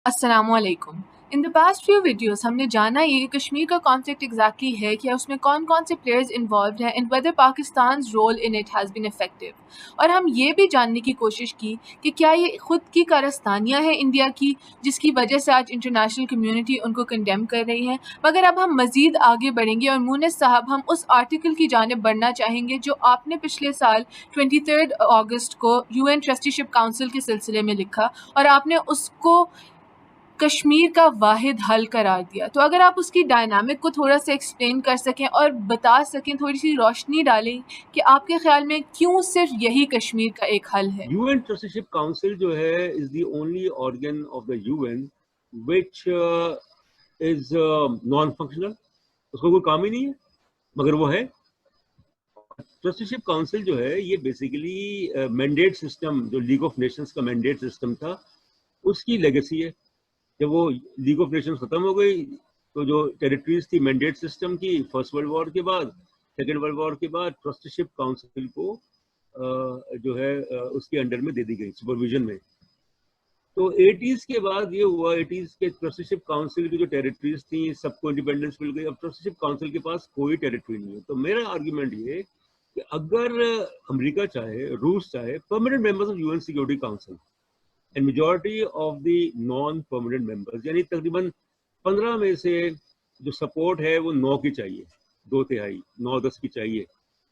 अस्सलाम वालेकुम। In the past few videos हमने जाना ये कि कश्मीर का कॉन्फ्लिक्ट एग्जैक्टली है क्या, उसमें कौन कौन से प्लेयर्स इन्वॉल्व हैं and whether Pakistan role in it has been effective. और हम ये भी जानने की कोशिश की कि क्या ये खुद की कारस्तानियाँ हैं इंडिया की, जिसकी वजह से आज इंटरनेशनल कम्युनिटी उनको कंडेम कर रही है। मगर अब हम मज़ीद आगे बढ़ेंगे और मुनिस साहब, हम उस आर्टिकल की जानिब बढ़ना चाहेंगे जो आपने पिछले साल 23 अगस्त को UN ट्रस्टीशिप काउंसिल के सिलसिले में लिखा और आपने उसको कश्मीर का वाहिद हल करार दिया। तो अगर आप उसकी डायनामिक को थोड़ा सा एक्सप्लेन कर सकें और बता सकें, थोड़ी सी रोशनी डालें कि आपके ख्याल में क्यों सिर्फ यही कश्मीर का एक हल है। UN Trusteeship Council जो है is the only organ of the UN which is non-functional. उसको कोई काम ही नहीं है, मगर वो है। ट्रस्टीशिप काउंसिल जो है ये बेसिकली मैंडेट सिस्टम, जो लीग ऑफ नेशंस का मैंडेट सिस्टम था, उसकी लेगेसी है। जब वो लीग ऑफ नेशंस खत्म हो गई तो जो टेरिटरीज थी मैंडेट सिस्टम की, फर्स्ट वर्ल्ड वॉर के बाद, सेकेंड वर्ल्ड वॉर के बाद, ट्रस्टीशिप काउंसिल को जो है उसके अंडर में दे दी गई, सुपरविजन में। तो 80s के बाद ये हुआ, 80s के ट्रस्टीशिप काउंसिल की जो टेरिटरीज थी सबको इंडिपेंडेंस मिल गई। अब ट्रस्टीशिप काउंसिल के पास कोई टेरिटरी नहीं है। तो मेरा आर्ग्यूमेंट ये कि अगर अमेरिका चाहे, रूस चाहे, permanent members of UN security council and majority of the non permanent members, यानी तकरीबन 15 में से जो सपोर्ट है वो 9 की चाहिए, 2/3, 9-10 की चाहिए,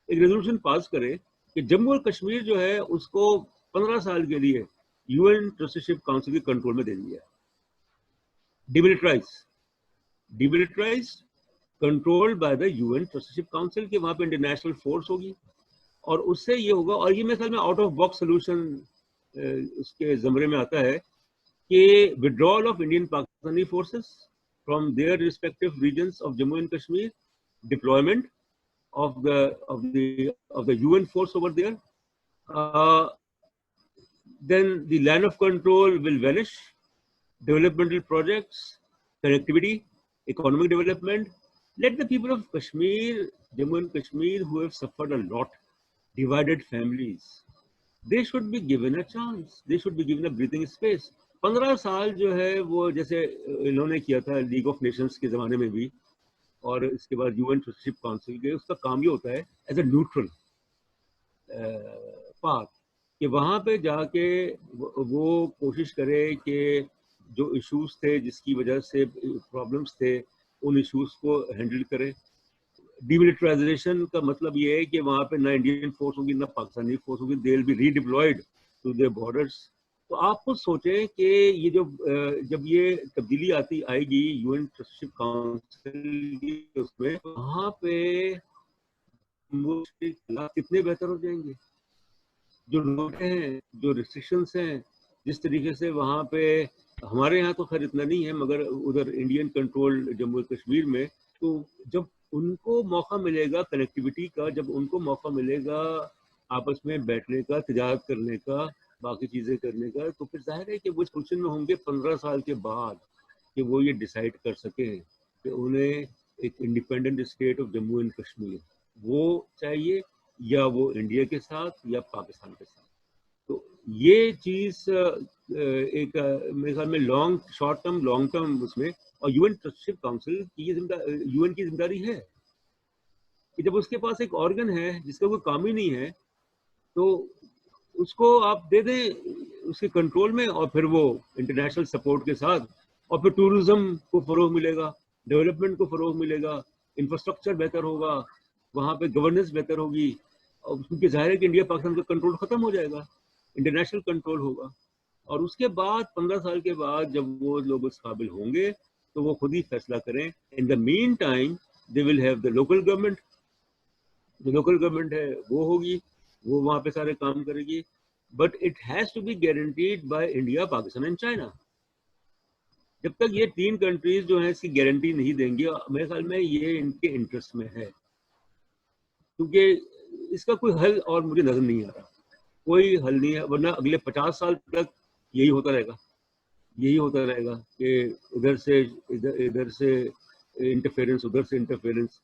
एक रेजोल्यूशन पास करे कि जम्मू और कश्मीर जो है उसको 15 साल के लिए UN ट्रस्टीशिप काउंसिल के कंट्रोल में दे दिया, demilitarize, controlled by the UN trusteeship council, के वहां पे इंटरनेशनल फोर्स होगी। और उससे ये होगा, और ये मेरे ख्याल में आउट ऑफ बॉक्स सोल्यूशन उसके जमरे में आता है कि withdrawal of Indian Pakistani forces from their respective regions of Jammu and Kashmir, deployment of the UN force over there, then the line of control will vanish. Developmental projects, connectivity, economic development. Let the people of Kashmir, Jammu and Kashmir, who have suffered a lot, divided families, they should be given a chance. They should be given a breathing space. 15 साल जो है वो जैसे इन्होंने किया था league of Nations के ज़माने में भी, और इसके बाद UN ट्रस्टीशिप काउंसिल के, उसका काम ये होता है एज ए न्यूट्रल पार्ट कि वहाँ पे जाके वो कोशिश करे कि जो इश्यूज थे, जिसकी वजह से प्रॉब्लम्स थे, उन इश्यूज को हैंडल करे। डिमिलिटराइजेशन का मतलब ये है कि वहाँ पे ना इंडियन फोर्स होगी ना पाकिस्तानी फोर्स होगी, they will be redeployed to their borders. तो आप खुद सोचें कि ये जो जब ये तब्दीली आएगी UN ट्रस्टीशिप काउंसिल की, उसमें वहाँ पे कितने बेहतर हो जाएंगे। जो लोग हैं, जो रिस्ट्रिक्शंस हैं, जिस तरीके से वहाँ पे, हमारे यहाँ तो खैर इतना नहीं है, मगर उधर इंडियन कंट्रोल जम्मू कश्मीर में, तो जब उनको मौका मिलेगा कनेक्टिविटी का, जब उनको मौका मिलेगा आपस में बैठने का, तिजारत करने का, बाकी चीज़ें करने का, तो फिर जाहिर है कि वो पोजिशन में होंगे 15 साल के बाद कि वो ये डिसाइड कर सकें कि उन्हें एक independent state of Jammu and Kashmir वो चाहिए, या वो इंडिया के साथ या पाकिस्तान के साथ। तो ये चीज़ एक मेरे ख्याल में शॉर्ट टर्म लॉन्ग टर्म उसमें, और UN ट्रस्टीशिप काउंसिल की ये UN की जिम्मेदारी है कि जब उसके पास एक ऑर्गन है जिसका कोई काम ही नहीं है, तो उसको आप दे दें उसके कंट्रोल में, और फिर वो इंटरनेशनल सपोर्ट के साथ, और फिर टूरिज्म को फ़रोग मिलेगा, डेवलपमेंट को फ़रोग मिलेगा, इंफ्रास्ट्रक्चर बेहतर होगा, वहाँ पे गवर्नेंस बेहतर होगी, और क्योंकि जाहिर है कि इंडिया पाकिस्तान का कंट्रोल ख़त्म हो जाएगा, इंटरनेशनल कंट्रोल होगा। और उसके बाद 15 साल के बाद जब वो लोग उस काबिल होंगे तो वो खुद ही फैसला करें। In the meantime they will have the local government, जो लोकल गवर्नमेंट है वो होगी, वो वहाँ पे सारे काम करेगी, but it has to be guaranteed by India, Pakistan and China. जब तक ये 3 कंट्रीज जो हैं इसकी गारंटी नहीं देंगी, मेरे ख्याल में ये इनके इंटरेस्ट में है, क्योंकि इसका कोई हल और मुझे नजर नहीं आ रहा, कोई हल नहीं है। वरना अगले 50 साल तक यही होता रहेगा कि इधर से इंटरफेरेंस, उधर से इंटरफेरेंस।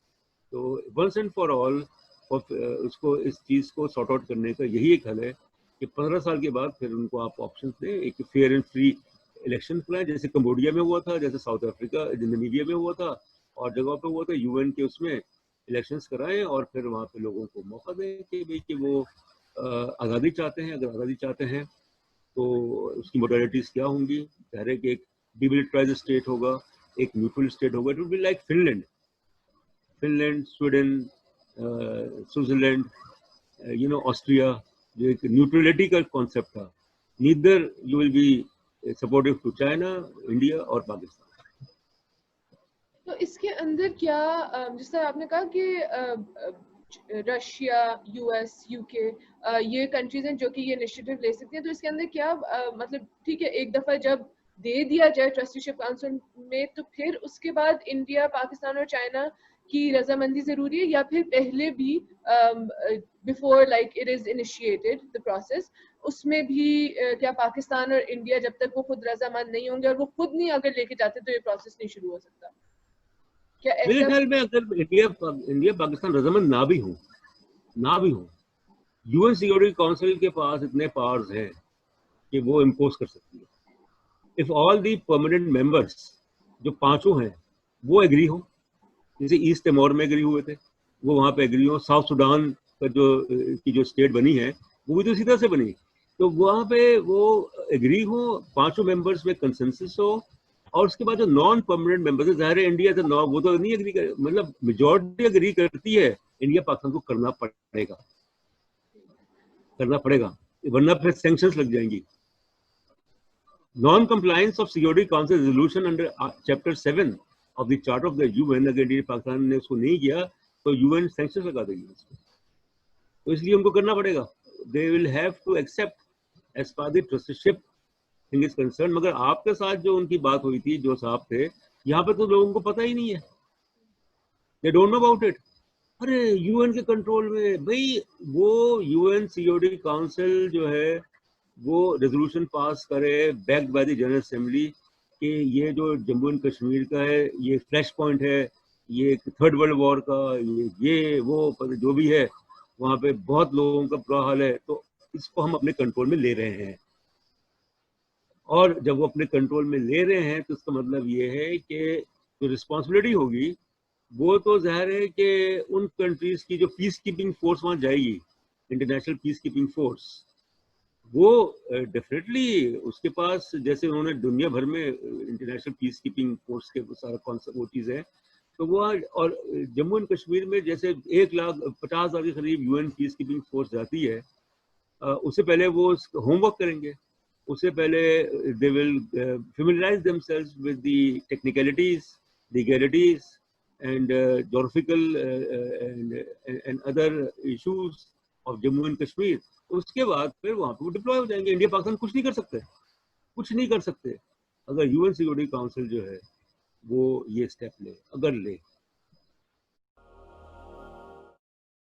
तो वंस एंड फॉर ऑल उसको, इस चीज़ को सॉर्ट आउट करने का यही एक हल है कि 15 साल के बाद फिर उनको आप ऑप्शन दें, एक फेयर एंड फ्री इलेक्शन कराएं, जैसे कम्बोडिया में हुआ था, जैसे साउथ अफ्रीका नमीबिया में हुआ था और जगह पे हुआ था, यूएन के उसमें इलेक्शंस कराएं और फिर वहाँ पे लोगों को मौका दें कि भाई कि वो आज़ादी चाहते हैं। अगर आज़ादी चाहते हैं तो उसकी मोडालिटीज़ क्या होंगी। ज़ाहिर है कि एक डिमिलिटराइज्ड स्टेट होगा, एक न्यूट्रल स्टेट होगा। It will be like Finland, Sweden, Switzerland, Austria, जो एक न्यूट्रलिटी का कॉन्सेप्ट था। Neither you will be supportive to China, India or Pakistan. तो इसके अंदर क्या जिस तरह आपने कहा कि रशिया, यूएस, यूके ये कंट्रीज हैं जो कि ये इनिशिएटिव ले सकती हैं, तो इसके अंदर क्या मतलब ठीक है, एक दफा जब दे दिया जाए ट्रस्टीशिप काउंसिल में तो फिर उसके बाद इंडिया, पाकिस्तान और चाइना की रजामंदी जरूरी है, या फिर पहले भी before like it is initiated the process उसमें भी क्या पाकिस्तान और इंडिया जब तक वो खुद रजामंद नहीं होंगे और वो खुद नहीं अगर लेके जाते तो ये प्रोसेस नहीं शुरू हो सकता? क्या मेरे ऐसा? ख्याल में अगर इंडिया पाकिस्तान रजामंद ना भी हो, यूएन सिक्योरिटी काउंसिल के पास इतने पावर्स हैं कि वो इम्पोज कर सकती है। If all the permanent members जो पांचों हैं वो एग्री हो, जैसे ईस्ट तिमोर में एग्री हुए थे, वो वहाँ पे एग्री हो। साउथ सुडान का जो स्टेट बनी है वो भी तो इसी तरह से बनी, तो वहाँ पे वो एग्री हो, पांचों मेंबर्स में कंसेंसस हो। और उसके बाद जो नॉन परमानेंट मेंबर्स है, ज़ाहिर है इंडिया तो वो तो नहीं एग्री कर, मतलब मेजॉरिटी एग्री करती है, इंडिया पाकिस्तान को करना पड़ेगा, वरना फिर सैंक्शंस लग जाएंगी। Non-compliance of Security Council resolution under Chapter 7 of the Charter of the UN, अगर इंडिया पाकिस्तान ने उसको नहीं किया तो यूएन सैंक्शंस लगा देगी उसको, तो इसलिए उनको करना पड़ेगा। They will have to accept as far the trusteeship thing is concerned। मगर आपके साथ जो उनकी बात हुई थी, जो साहब थे, यहाँ पे तो लोगों को पता ही नहीं है, they don't know about it। अरे यूएन के कंट्रोल में भाई, वो यूएन सिक्योरिटी काउंसिल जो है वो रेजोल्यूशन पास करे backed by the general assembly कि ये जो जम्मू एंड कश्मीर का है ये फ्लैश पॉइंट है, ये थर्ड वर्ल्ड वॉर का, ये वो जो भी है, वहाँ पे बहुत लोगों का बुरा हाल है, तो इसको हम अपने कंट्रोल में ले रहे हैं। और जब वो अपने कंट्रोल में ले रहे हैं तो इसका मतलब ये है कि जो रिस्पॉन्सिबिलिटी होगी वो तो ज़ाहिर है कि उन कंट्रीज की जो पीस कीपिंग फोर्स वहाँ जाएगी, इंटरनेशनल पीस कीपिंग फोर्स, वो डेफिनेटली उसके पास, जैसे उन्होंने दुनिया भर में इंटरनेशनल पीस कीपिंग फोर्स के सारा कॉन्सेप्ट वो चीज़ है, तो वो और जम्मू एंड कश्मीर में जैसे 1,50,000 के करीब यूएन पीस कीपिंग फोर्स जाती है, उससे पहले वो होमवर्क करेंगे, उससे पहले they will familiarise themselves with the technicalities, legalities and geographical and other issues of Jammu and Kashmir. उसके बाद फिर वहाँ पे वो डिप्लॉय हो जाएंगे। इंडिया पाकिस्तान कुछ नहीं कर सकते अगर यूएन सिक्योरिटी काउंसिल जो है वो ये स्टेप ले, अगर ले